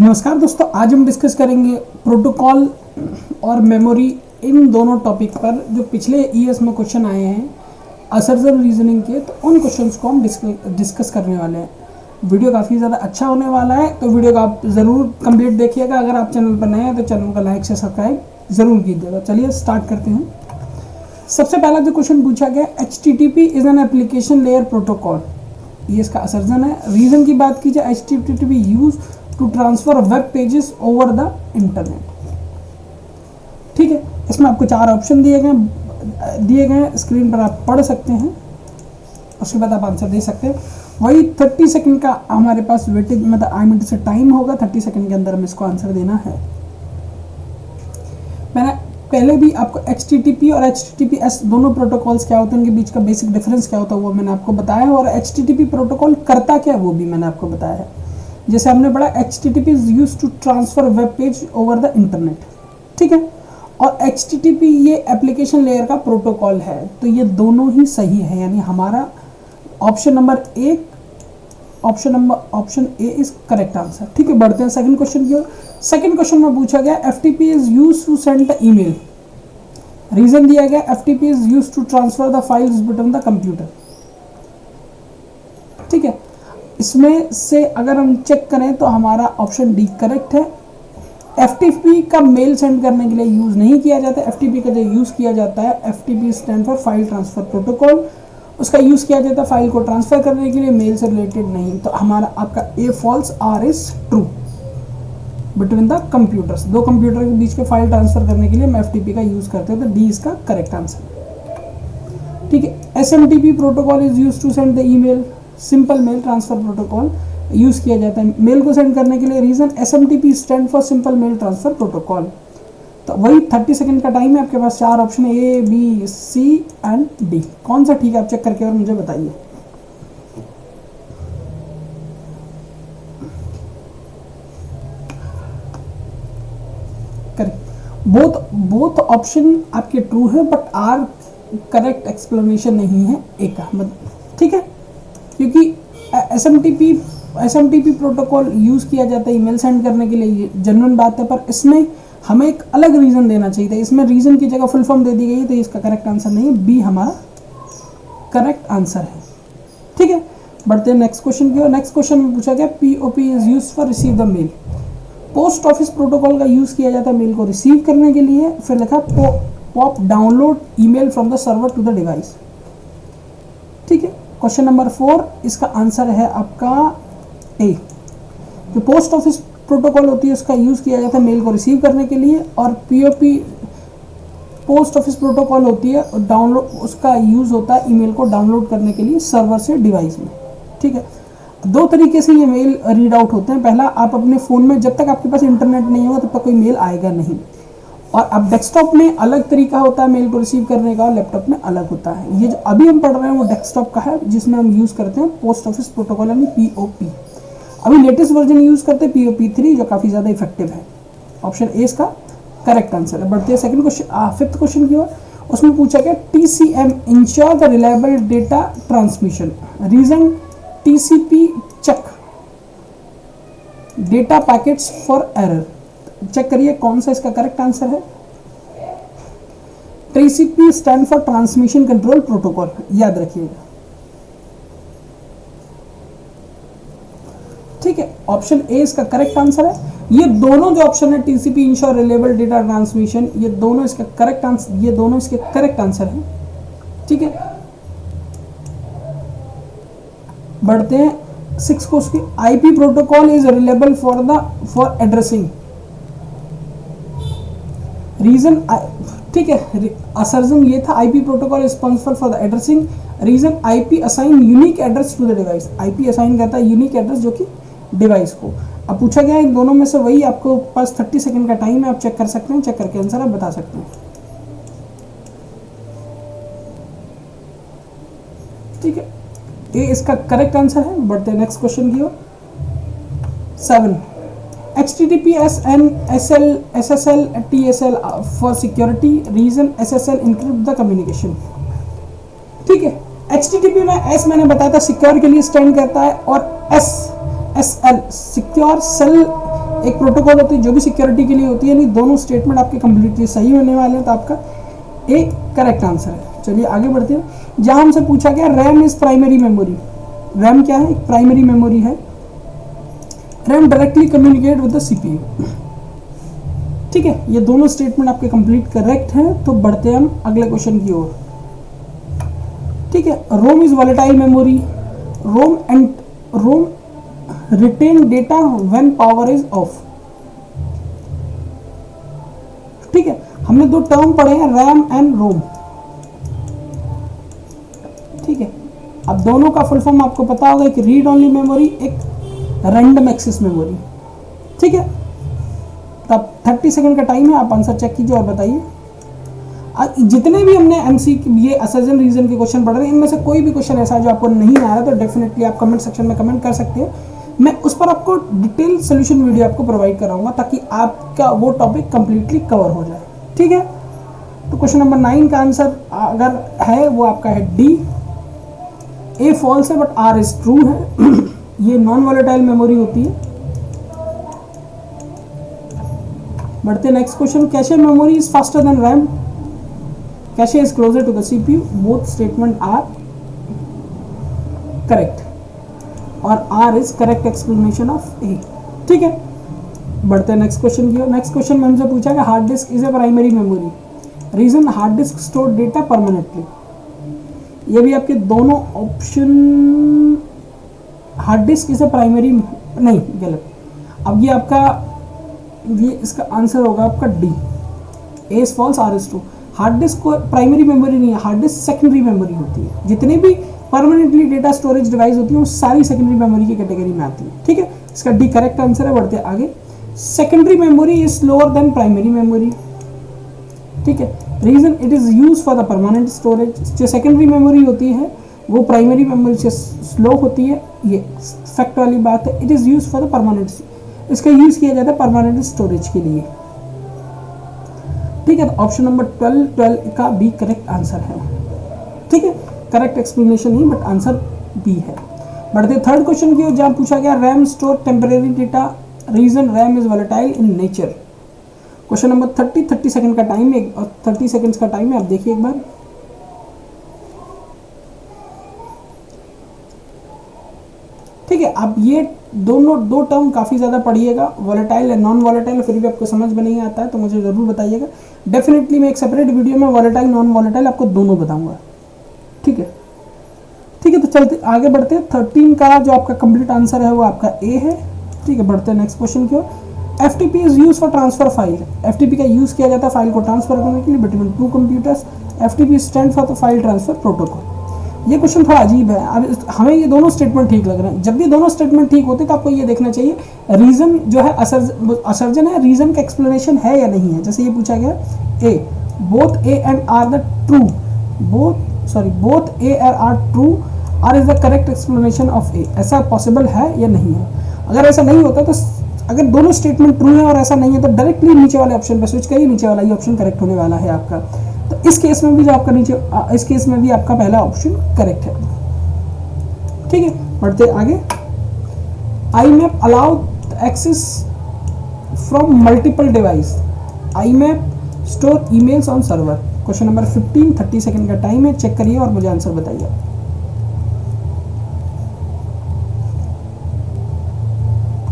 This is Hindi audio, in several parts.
नमस्कार दोस्तों, आज हम डिस्कस करेंगे प्रोटोकॉल और मेमोरी, इन दोनों टॉपिक पर जो पिछले ईयर्स में क्वेश्चन आए हैं असर्जन रीजनिंग के, तो उन क्वेश्चंस को हम डिस्कस करने वाले हैं। वीडियो काफ़ी ज़्यादा अच्छा होने वाला है, तो वीडियो को आप ज़रूर कंप्लीट देखिएगा। अगर आप चैनल पर नए हैं तो चैनल को लाइक से सब्सक्राइब ज़रूर कीजिएगा। चलिए स्टार्ट करते हैं। सबसे पहला जो क्वेश्चन पूछा गया, HTTP is an application layer protocol, ये इसका असर्जन है। रीज़न की बात कीजिए, HTTP use to transfer web pages over the internet. ठीक है, इसमें आपको 4 ऑप्शन दिए गए स्क्रीन पर, आप पढ़ सकते हैं, उसके बाद आप आंसर दे सकते हैं। वही 30 सेकंड का हमारे पास वेटेज, मतलब आई मिनट से टाइम होगा। 30 सेकंड के अंदर हमें इसको आंसर देना है। मैंने पहले भी आपको HTTP और HTTPS दोनों प्रोटोकॉल्स क्या होते हैं, उनके बीच का बेसिक डिफरेंस क्या होता है वो मैंने आपको बताया है, और HTTP प्रोटोकॉल करता क्या है वो भी मैंने आपको बताया है। जैसे हमने पढ़ा, HTTP is use to transfer web page over the internet. ठीक है, और HTTP ये एप्लीकेशन लेयर का प्रोटोकॉल है, तो ये दोनों ही सही है। यानी हमारा option number option A is correct answer. ठीक है, बढ़ते हैं सेकंड क्वेश्चन की ओर। सेकंड क्वेश्चन में पूछा गया, FTP is use to send the email. Reason दिया गया, FTP is use to transfer the files between the computer. ठीक है, इसमें से अगर हम चेक करें तो हमारा ऑप्शन डी करेक्ट है। FTP का मेल सेंड करने के लिए यूज़ नहीं किया जाता। FTP का जो यूज़ किया जाता है, FTP stand for file transfer protocol, उसका यूज़ किया जाता है फाइल को ट्रांसफ़र करने के लिए, मेल से रिलेटेड नहीं। तो हमारा आपका A false, R is true. Between the computers, दो कंप्यूटर के बीच में फाइल ट्रांसफ़र करने के लिए हम FTP का यूज़ करते हैं, तो डी इसका करेक्ट आंसर। ठीक है, SMTP protocol is use to send the email, simple mail transfer protocol use किया जाता है मेल को सेंड करने के लिए। Reason, SMTP stand for simple mail transfer protocol. तो वही 30 सेकंड का टाइम है, आपके पास 4 ऑप्शन है, A, B, C and D। कौन सा ठीक है आप चेक करके और मुझे बताइए। करेक्ट, बोथ ऑप्शन आपके ट्रू है, बट आर करेक्ट एक्सप्लेनेशन नहीं है ए का। ठीक है, क्योंकि SMTP प्रोटोकॉल यूज़ किया जाता है ईमेल सेंड करने के लिए, ये जेन्युइन बात है, पर इसमें हमें एक अलग रीज़न देना चाहिए था। इसमें रीज़न की जगह फुल फॉर्म दे दी गई है, तो इसका करेक्ट आंसर नहीं है, बी हमारा करेक्ट आंसर है। ठीक है, बढ़ते हैं नेक्स्ट क्वेश्चन की ओर। नेक्स्ट क्वेश्चन में पूछा गया, POP is use for receive the mail. Post office protocol का यूज़ किया जाता है मेल को रिसीव करने के लिए। फिर लिखा POP download email from the server to the device. ठीक है, क्वेश्चन नंबर 4, इसका आंसर है आपका ए। जो पोस्ट ऑफिस प्रोटोकॉल होती है उसका यूज़ किया जाता है मेल को रिसीव करने के लिए, और POP पोस्ट ऑफिस प्रोटोकॉल होती है डाउनलोड, उसका यूज़ होता है ईमेल को डाउनलोड करने के लिए सर्वर से डिवाइस में। ठीक है, 2 तरीके से ये मेल रीड आउट होते हैं। पहला, आप अपने फ़ोन में, जब तक आपके पास इंटरनेट नहीं होगा तब तक कोई मेल आएगा नहीं, और अब डेस्कटॉप में अलग तरीका होता है मेल को रिसीव करने का, और लैपटॉप में अलग होता है। ये जो अभी हम पढ़ रहे हैं वो डेस्कटॉप का है, जिसमें हम यूज़ करते हैं पोस्ट ऑफिस प्रोटोकॉल यानी POP। अभी लेटेस्ट वर्जन यूज़ करते हैं POP3, जो काफ़ी ज़्यादा इफेक्टिव है। ऑप्शन ए इसका करेक्ट आंसर है। बढ़ते हैं सेकंड क्वेश्चन, 5th क्वेश्चन की ओर। उसमें पूछा गया, TCM ensure the reliable data transmission. Reason, TCP check data packets for error. Check करिए कौन सा इसका करेक्ट आंसर है। TCP stand for transmission control protocol, याद रखिएगा। ठीक है, ऑप्शन ए इसका करेक्ट आंसर है। ये दोनों जो ऑप्शन है, TCP ensure reliable data transmission, ये दोनों इसके करेक्ट आंसर, ये दोनों इसके करेक्ट आंसर हैं। ठीक है, बढ़ते हैं 6 question. IP protocol is reliable for addressing. Reason, ठीक है, असर्जन ये था, IP protocol responsible for the addressing. Reason, IP assign unique address to the device. IP assign करता है यूनिक एड्रेस जो कि डिवाइस को। अब पूछा गया इन दोनों में से वही, आपको पास 30 सेकंड का टाइम है, आप चेक कर सकते हैं, चेक करके आंसर आप बता सकते हैं। ठीक है, ए इसका करेक्ट आंसर है। बढ़ते हैं नेक्स्ट क्वेश्चन की ओर। 7, HTTPS and SSL TSL for security. Reason, SSL encrypt the communication. ठीक है, HTTP में S मैंने बताया था सिक्योर के लिए स्टैंड करता है, और SSL सिक्योर सेल एक प्रोटोकॉल होती है जो भी सिक्योरिटी के लिए होती है, यानी दोनों स्टेटमेंट आपके कंप्लीटली सही होने वाले हैं, तो आपका ए करेक्ट आंसर है। चलिए आगे बढ़ते हैं। जहां हमसे पूछा गया RAM is primary memory, RAM क्या है? एक प्राइमरी मेमोरी है। RAM directly communicate with the CPU. ठीक है, ये दोनों स्टेटमेंट आपके कंप्लीट करेक्ट हैं। तो बढ़ते हैं हम अगले क्वेश्चन की ओर। ठीक है, ROM is volatile memory. ROM retain data when power is off. ठीक है, हमने दो टर्म पढ़े हैं, रैम एंड रोम। ठीक है, अब दोनों का फुल फॉर्म आपको पता होगा, एक रीड ओनली मेमोरी, एक रैंडम एक्सेस मेमोरी। ठीक है, तब 30 सेकंड का टाइम है, आप आंसर चेक कीजिए और बताइए। जितने भी हमने ये असर्जन रीजन के क्वेश्चन पढ़ रहे हैं, इनमें से कोई भी क्वेश्चन ऐसा है जो आपको नहीं आ रहा तो डेफिनेटली आप कमेंट सेक्शन में कमेंट कर सकते हैं। मैं उस पर आपको डिटेल सोल्यूशन वीडियो आपको प्रोवाइड कराऊंगा ताकि आपका वो टॉपिक कंप्लीटली कवर हो जाए। ठीक है, तो क्वेश्चन नंबर 9 का आंसर अगर है वो आपका है डी, ए फॉल्स है बट आर इज ट्रू है। ये नॉन वॉलेटाइल मेमोरी होती है। बढ़ते next question. Cache memory is faster than RAM, cache is closer to the CPU, both statement are correct और R is correct explanation of A. ठीक है, बढ़ते हैं नेक्स्ट क्वेश्चन की। नेक्स्ट क्वेश्चन में हमसे पूछा कि hard disk is a primary memory, reason hard disk store data permanently. ये भी आपके दोनों option, hard disk is a primary, नहीं गलत। अब ये आपका, ये इसका आंसर होगा आपका D, A is false R is true. Hard disk को प्राइमरी मेमोरी नहीं है, हार्ड डिस्क सेकेंडरी मेमोरी होती है। जितने भी परमानेंटली डेटा स्टोरेज डिवाइस होती है वो सारी सेकेंडरी मेमोरी की कैटेगरी में आती है। ठीक है, इसका डी करेक्ट आंसर है। बढ़ते आगे। Secondary memory is slower than primary memory. ठीक है, reason it is use for the permanent storage. जो सेकेंडरी मेमोरी होती है वो प्राइमरी मेमोरी से स्लो होती है, ये फैक्ट वाली बात है। It is use for the permanent, इसका यूज किया जाता है परमानेंट स्टोरेज के लिए। ठीक है, तो ऑप्शन नंबर 12 का बी करेक्ट आंसर है। ठीक है, करेक्ट एक्सप्लेनेशन नहीं बट आंसर बी है। बढ़ते थर्ड क्वेश्चन की ओर, जहां पूछा गया RAM store temporary data, reason RAM is volatile in nature. Question number 30 second का टाइम है और 30 सेकंड्स का टाइम है, आप देखिए एक बार। ठीक है, आप ये दो टर्म काफ़ी ज़्यादा पढ़िएगा, वॉलेटाइल एंड नॉन वॉलेटाइल, फिर भी आपको समझ में नहीं आता है तो मुझे ज़रूर बताइएगा। डेफिनेटली मैं एक सेपरेट वीडियो में वॉलेटाइल नॉन वॉलेटाइल आपको दोनों बताऊंगा। ठीक है, ठीक है, तो चलते आगे बढ़ते हैं। 13 का जो आपका कंप्लीट आंसर है वो आपका ए है। ठीक है, बढ़ते हैं नेक्स्ट क्वेश्चन की ओर। FTP is use for transfer file. FTP का यूज किया जाता है फाइल को ट्रांसफर करने के लिए between two computers. FTP stand for the file transfer protocol. ये क्वेश्चन थोड़ा अजीब है। अब हमें ये दोनों स्टेटमेंट ठीक लग रहे हैं। जब भी दोनों स्टेटमेंट ठीक होते तो आपको ये देखना चाहिए रीजन जो है असर्जन है, रीजन का एक्सप्लेनेशन है या नहीं है। जैसे ये पूछा गया A, both A and R the true, both A and R true, R is the correct explanation of A. ऐसा पॉसिबल है या नहीं है? अगर ऐसा नहीं होता तो, अगर दोनों स्टेटमेंट ट्रू है और ऐसा नहीं है तो डायरेक्टली नीचे वाले ऑप्शन पे स्विच करिए, नीचे वाला ही ऑप्शन करेक्ट होने वाला है आपका। तो इस केस में भी जो आपका नीचे, इस केस में भी आपका पहला ऑप्शन करेक्ट है। ठीक है, बढ़ते आगे। IMAP allow access from multiple device. IMAP store emails on server. Question number 15, 30 second का टाइम है, चेक करिए और मुझे आंसर बताइए।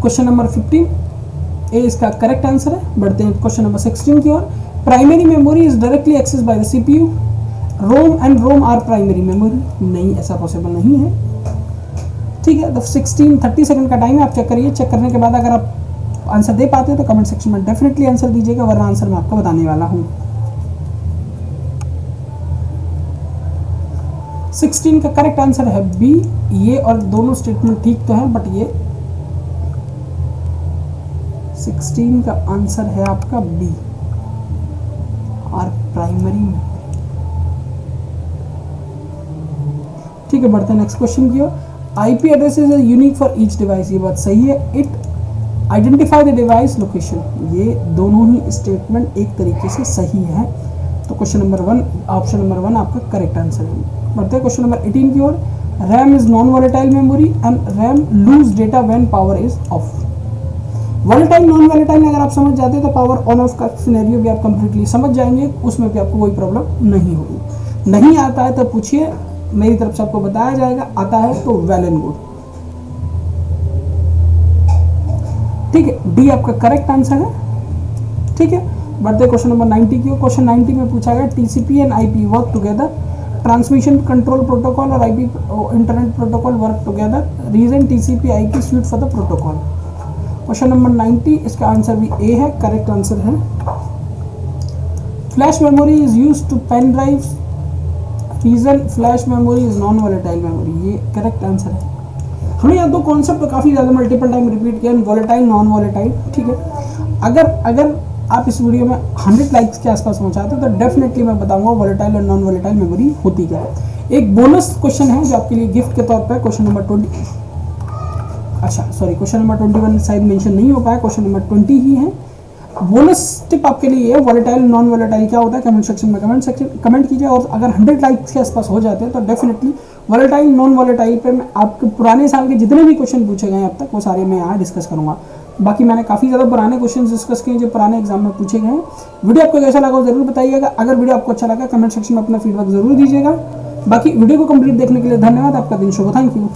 क्वेश्चन नंबर 15 ए इसका करेक्ट आंसर है। बढ़ते हैं क्वेश्चन नंबर 16 की ओर। Primary memory is directly access by the CPU. ROM and ROM are primary memory. नहीं, ऐसा पॉसिबल नहीं है। ठीक है, तो 30 सेकंड का टाइम है, आप चेक करिए। चेक करने के बाद अगर आप आंसर दे पाते हैं तो कमेंट सेक्शन में डेफिनेटली आंसर दीजिएगा, वरना आंसर मैं आपको बताने वाला हूँ। 16 का करेक्ट आंसर है बी। ये और दोनों स्टेटमेंट ठीक तो है बट ये 16 का आंसर है आपका बी, और प्राइमरी में। ठीक है, बढ़ते हैं नेक्स्ट क्वेश्चन की ओर। IP address is unique for each device. ये बात सही है। It identify the device location. ये दोनों ही स्टेटमेंट एक तरीके से सही है। तो क्वेश्चन नंबर 1, ऑप्शन नंबर 1 आपका करेक्ट आंसर है। बढ़ते हैं क्वेश्चन नंबर 18 की ओर। RAM is non volatile memory and RAM lose data when power is off. Volatile non volatile अगर आप समझ जाते हैं तो पावर ऑन ऑफ का सिनेरियो भी आप कंप्लीटली समझ जाएंगे, उसमें भी आपको कोई प्रॉब्लम नहीं होगी। नहीं आता है तो पूछिए, मेरी तरफ से आपको बताया जाएगा, आता है तो वेल एंड गुड। ठीक है, डी आपका करेक्ट आंसर है। ठीक है, बढ़ते क्वेश्चन नंबर 90 की। क्वेश्चन 90 में पूछा गया TCP and IP work together, transmission control protocol और IP internet protocol work together, reason TCP IP suit for the protocol. Question number 90, इसका आंसर भी ए है, करेक्ट आंसर है। Flash memory is used to pen drive, reason flash memory is non volatile memory, ये करेक्ट आंसर है। हमने यहाँ दो कॉन्सेप्ट काफ़ी ज़्यादा मल्टीपल टाइम रिपीट किया, वॉलेटाइल नॉन वॉलेटाइल। ठीक है, अगर आप इस वीडियो में 100 लाइक्स के आसपास पहुँचाते हो तो डेफिनेटली मैं बताऊंगा वॉलेटाइल और नॉन वॉलेटाइल मेमोरी होती क्या है। एक बोनस क्वेश्चन है जो आपके लिए गिफ्ट के तौर पर, क्वेश्चन नंबर 20, अच्छा सॉरी क्वेश्चन नंबर 21 शायद मेंशन नहीं हो पाया, क्वेश्चन नंबर 20 ही है। बोनस टिप आपके लिए है, वॉलेटाइल नॉन वॉलेटाइल क्या होता है कमेंट सेक्शन में कमेंट कीजिए, और अगर 100 लाइक्स के आसपास हो जाते हैं तो डेफिनेटली वॉलेटाइल नॉन वॉलेटाइल पे मैं आपके पुराने साल के जितने भी क्वेश्चन पूछे गए अब तक वो सारे मैं यहाँ डिस्कस करूँगा। बाकी मैंने काफ़ी ज़्यादा पुराने क्वेश्चन डिस्कस किए जो पुराने एग्जाम में पूछे गए हैं। वीडियो आपको कैसा लगा जरूर बताइएगा। अगर वीडियो आपको अच्छा लगा कमेंट सेक्शन में अपना फीडबैक जरूर दीजिएगा। बाकी वीडियो को कंप्लीट देखने के लिए धन्यवाद। आपका दिन शुभ हो। Thank you.